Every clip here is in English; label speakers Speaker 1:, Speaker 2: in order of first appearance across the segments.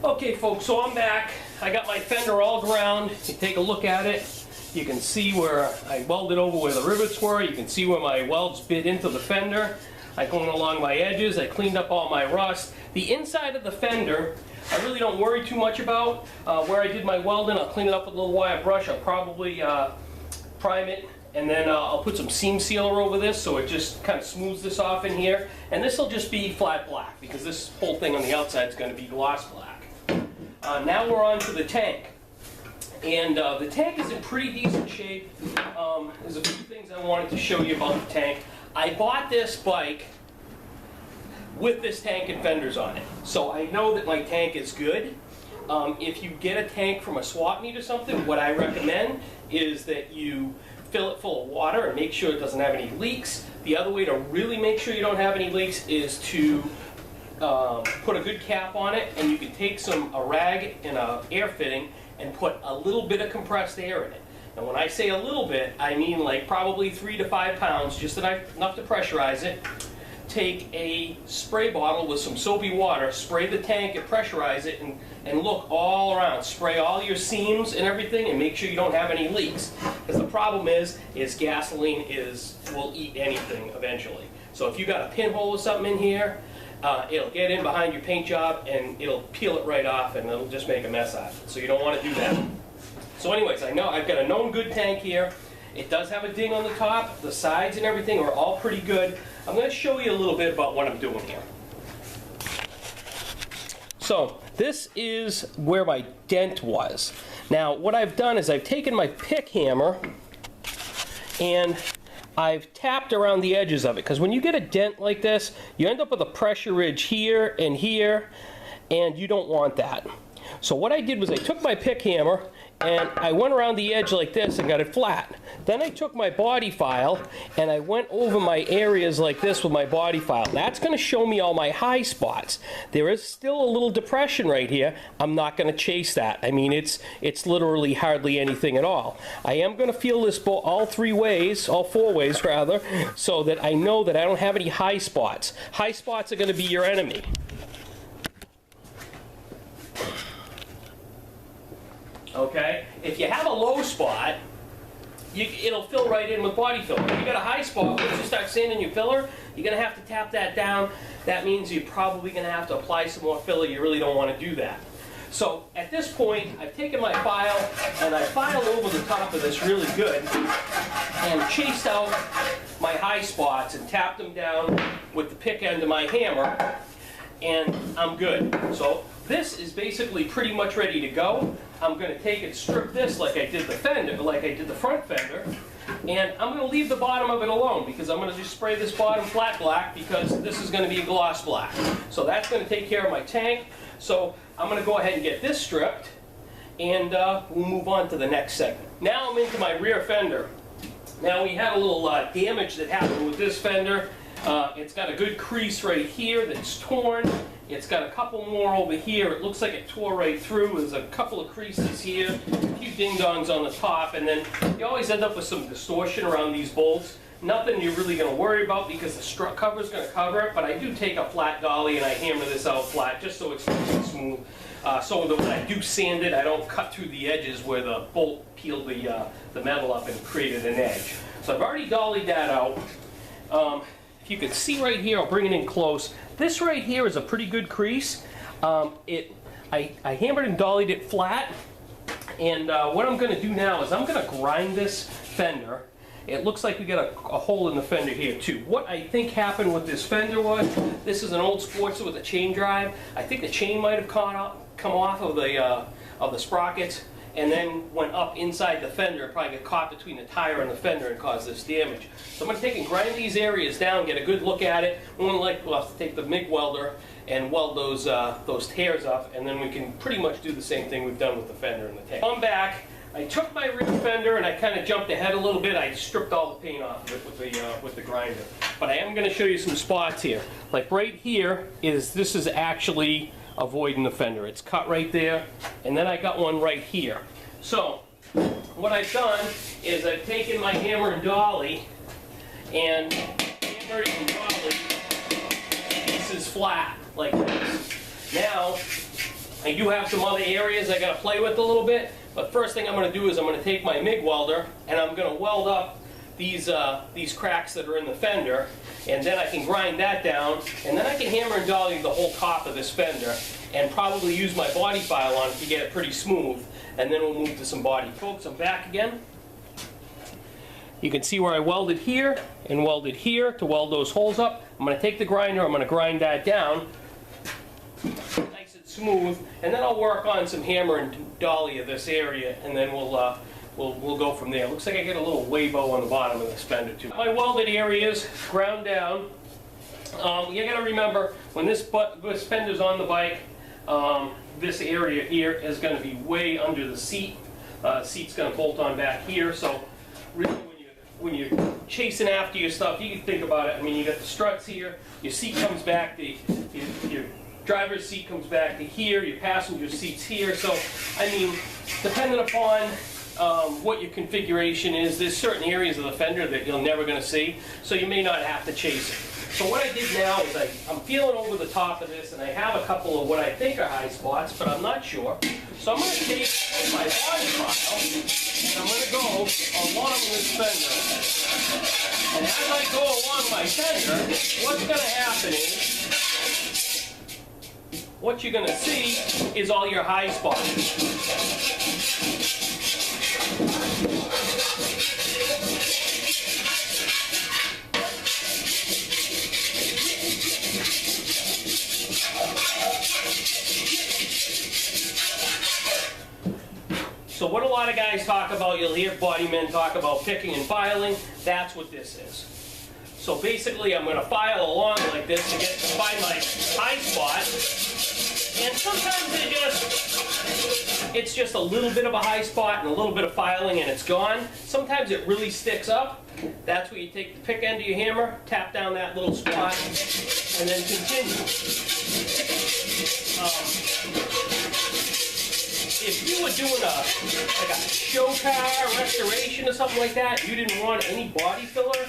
Speaker 1: Okay folks, so I'm back. I got my fender all ground. You take a look at it. You can see where I welded over where the rivets were. You can see where my welds bit into the fender. I went along my edges. I cleaned up all my rust. The inside of the fender, I really don't worry too much about. Where I did my welding, I'll clean it up with a little wire brush. I'll probably prime it, and then I'll put some seam sealer over this so it just kind of smooths this off in here. And this will just be flat black because this whole thing on the outside is going to be gloss black. Now we're on to the tank. And the tank is in pretty decent shape. There's a few things I wanted to show you about the tank. I bought this bike with this tank and fenders on it. So I know that my tank is good. If you get a tank from a swap meet or something, what I recommend is that you fill it full of water and make sure it doesn't have any leaks. The other way to really make sure you don't have any leaks is to put a good cap on it, and you can take a rag and an air fitting and put a little bit of compressed air in it. And when I say a little bit, I mean like probably 3 to 5 pounds, just enough to pressurize it. Take a spray bottle with some soapy water, spray the tank and pressurize it, and look all around. Spray all your seams and everything, and make sure you don't have any leaks. Because the problem is gasoline will eat anything eventually. So if you got a pinhole or something in here, it'll get in behind your paint job and it'll peel it right off, and it'll just make a mess out of it. So you don't want to do that. So anyways, I know I've got a known good tank here. It does have a ding on the top. The sides and everything are all pretty good. I'm going to show you a little bit about what I'm doing here. So this is where my dent was. Now what I've done is I've taken my pick hammer and I've tapped around the edges of it, because when you get a dent like this, you end up with a pressure ridge here, and you don't want that. So what I did was I took my pick hammer and I went around the edge like this and got it flat. Then I took my body file and I went over my areas like this with my body file. That's going to show me all my high spots. There is still a little depression right here. I'm not going to chase that. I mean, it's literally hardly anything at all. I am going to feel this all 4 ways rather, so that I know that I don't have any high spots. High spots are going to be your enemy. Okay, if you have a low spot, it'll fill right in with body filler. If you got a high spot, once you start sanding your filler, you're going to have to tap that down. That means you're probably going to have to apply some more filler. You really don't want to do that. So at this point, I've taken my file and I filed over the top of this really good and chased out my high spots and tapped them down with the pick end of my hammer, and I'm good. So this is basically pretty much ready to go. I'm going to take and strip this like I did the fender, like I did the front fender, and I'm going to leave the bottom of it alone because I'm going to just spray this bottom flat black because this is going to be a gloss black. So that's going to take care of my tank. So I'm going to go ahead and get this stripped, and we'll move on to the next segment. Now I'm into my rear fender. Now we had a little damage that happened with this fender. It's got a good crease right here that's torn. It's got a couple more over here. It looks like it tore right through. There's a couple of creases here, a few ding-dongs on the top, and then you always end up with some distortion around these bolts. Nothing you're really going to worry about because the strut cover is going to cover it, but I do take a flat dolly and I hammer this out flat just so it's nice and smooth. So that when I do sand it, I don't cut through the edges where the bolt peeled the metal up and created an edge. So I've already dollied that out. If you can see right here, I'll bring it in close. This right here is a pretty good crease. I hammered and dollied it flat, and what I'm going to do now is I'm going to grind this fender. It looks like we got a hole in the fender here too. What I think happened with this fender was, this is an old Sportster with a chain drive. I think the chain might have come off of the sprockets and then went up inside the fender. It probably got caught between the tire and the fender and caused this damage. So I'm going to take and grind these areas down, get a good look at it. We'll have to take the MIG welder and weld those tears up, and then we can pretty much do the same thing we've done with the fender and the tank. I'm back. I took my rear fender and I kind of jumped ahead a little bit. I stripped all the paint off of it with the grinder. But I am going to show you some spots here. Like right here this is actually avoiding the fender. It's cut right there, and then I got one right here. So what I've done is I've taken my hammer and dolly and hammered and dollied pieces flat like this. Now I do have some other areas I gotta play with a little bit, but first thing I'm gonna do is I'm gonna take my MIG welder and I'm gonna weld up these cracks that are in the fender, and then I can grind that down, and then I can hammer and dolly the whole top of this fender, and probably use my body file on it to get it pretty smooth, and then we'll move to some body. Folks, I'm back again. You can see where I welded here and welded here to weld those holes up. I'm going to take the grinder, I'm going to grind that down nice and smooth, and then I'll work on some hammer and dolly of this area, and then we'll go from there. Looks like I get a little wave-o on the bottom of this fender too. My welded areas ground down. You got to remember, when this fender's on the bike, this area here is going to be way under the seat. Seat's going to bolt on back here, so really when you're chasing after your stuff, you can think about it. I mean, you got the struts here, your seat comes back, your driver's seat comes back to here, your passenger seat's here. So, I mean, depending upon what your configuration is, there's certain areas of the fender that you're never going to see, so you may not have to chase it. So what I did now is I'm feeling over the top of this, and I have a couple of what I think are high spots, but I'm not sure. So I'm going to take my body file, and I'm going to go along this fender. And as I go along my fender, what's going to happen is, what you're going to see is all your high spots. So what a lot of guys talk about, you'll hear body men talk about picking and filing, that's what this is. So basically I'm going to file along like this to find my high spot, and sometimes it's just a little bit of a high spot and a little bit of filing and it's gone. Sometimes it really sticks up. That's where you take the pick end of your hammer, tap down that little spot, and then continue. If you were doing like a show car restoration or something like that, you didn't want any body filler,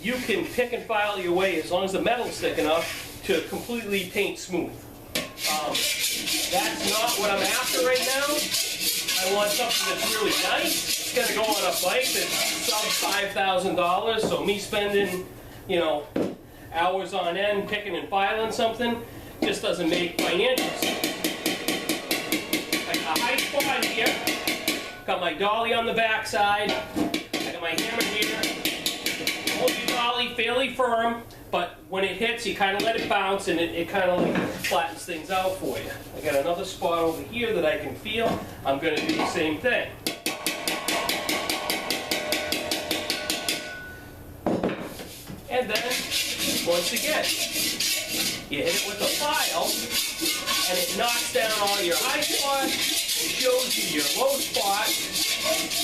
Speaker 1: you can pick and file your way as long as the metal's thick enough to completely paint smooth. That's not what I'm after right now. I want something that's really nice. It's going to go on a bike that's sub $5,000, so me spending, you know, hours on end picking and filing something just doesn't make financial sense. A high spot here, got my dolly on the back side, I got my hammer here, hold your dolly fairly firm, but when it hits you kind of let it bounce and it kind of like flattens things out for you. I got another spot over here that I can feel, I'm going to do the same thing. And then, once again, you hit it with a file, and it knocks down all your high spots, it shows you your low spot,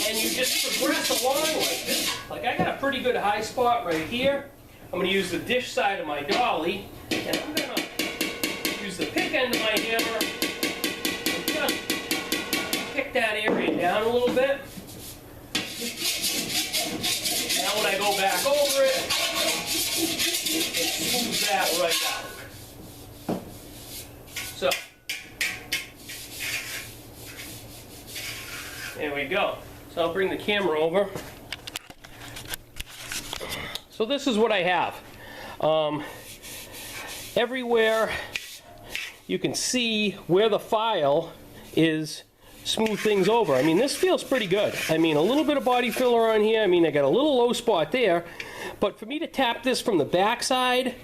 Speaker 1: and you just progress along like this. Like I got a pretty good high spot right here. I'm going to use the dish side of my dolly, and I'm going to use the pick end of my hammer and just pick that area down a little bit. Now when I go back over it, it smooths that right out. So, there we go. So I'll bring the camera over. So this is what I have. Everywhere you can see where the file is smooth things over. I mean, this feels pretty good. I mean, a little bit of body filler on here. I mean, I got a little low spot there. But for me to tap this from the back side,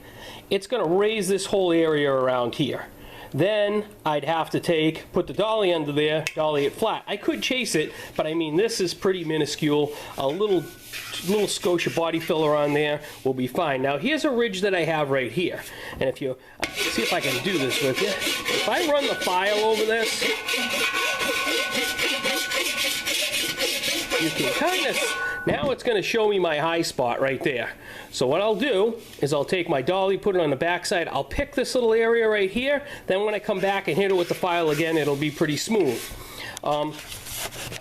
Speaker 1: it's going to raise this whole area around here. Then I'd have to put the dolly under there, dolly it flat. I could chase it, but I mean, this is pretty minuscule. A little skosh of body filler on there will be fine. Now here's a ridge that I have right here. And if you, see if I can do this with you. If I run the file over this, you can kind of, now it's going to show me my high spot right there. So what I'll do is I'll take my dolly, put it on the back side, I'll pick this little area right here, then when I come back and hit it with the file again, it'll be pretty smooth.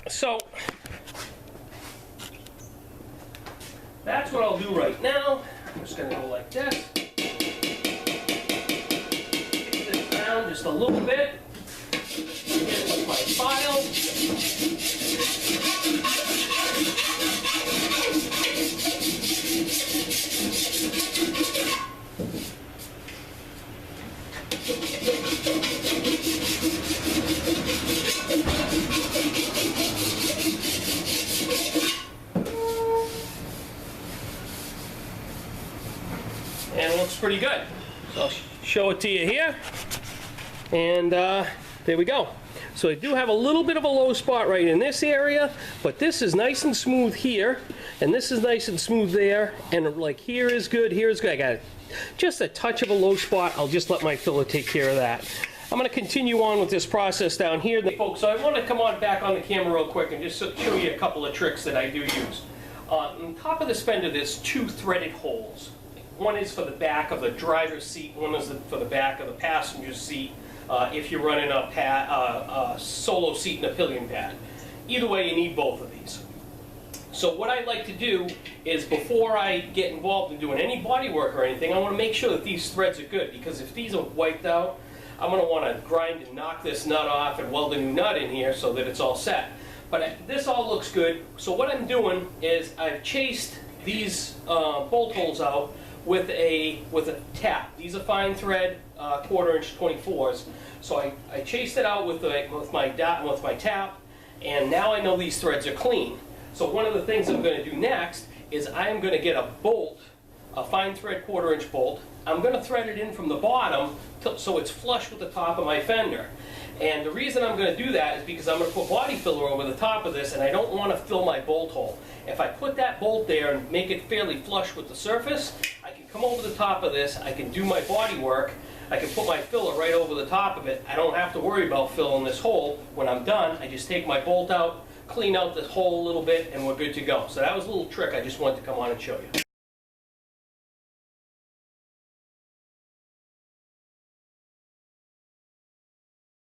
Speaker 1: So that's what I'll do right now. I'm just going to go like this. Kick this down just a little bit. file. And it looks pretty good. So I'll show it to you here. And there we go. So I do have a little bit of a low spot right in this area, but this is nice and smooth here, and this is nice and smooth there, and like here is good, here is good. I got just a touch of a low spot. I'll just let my filler take care of that. I'm going to continue on with this process down here. Folks, so I want to come on back on the camera real quick and just show you a couple of tricks that I do use. On top of this fender, there's two threaded holes. One is for the back of the driver's seat, one is for the back of the passenger seat. If you're running a solo seat and a pillion pad. Either way, you need both of these. So what I like to do is, before I get involved in doing any body work or anything, I want to make sure that these threads are good, because if these are wiped out, I'm going to want to grind and knock this nut off and weld a new nut in here so that it's all set. But this all looks good, so what I'm doing is I've chased these bolt holes out with a tap. These are fine thread 1/4 inch 24s. So I chased it out with my tap, and now I know these threads are clean. So one of the things I'm going to do next is I'm going to get a bolt, a fine thread 1/4 inch bolt. I'm going to thread it in from the bottom so it's flush with the top of my fender. And the reason I'm going to do that is because I'm going to put body filler over the top of this, and I don't want to fill my bolt hole. If I put that bolt there and make it fairly flush with the surface, I can come over the top of this, I can do my body work, I can put my filler right over the top of it. I don't have to worry about filling this hole. When I'm done, I just take my bolt out, clean out this hole a little bit, and we're good to go. So that was a little trick I just wanted to come on and show you.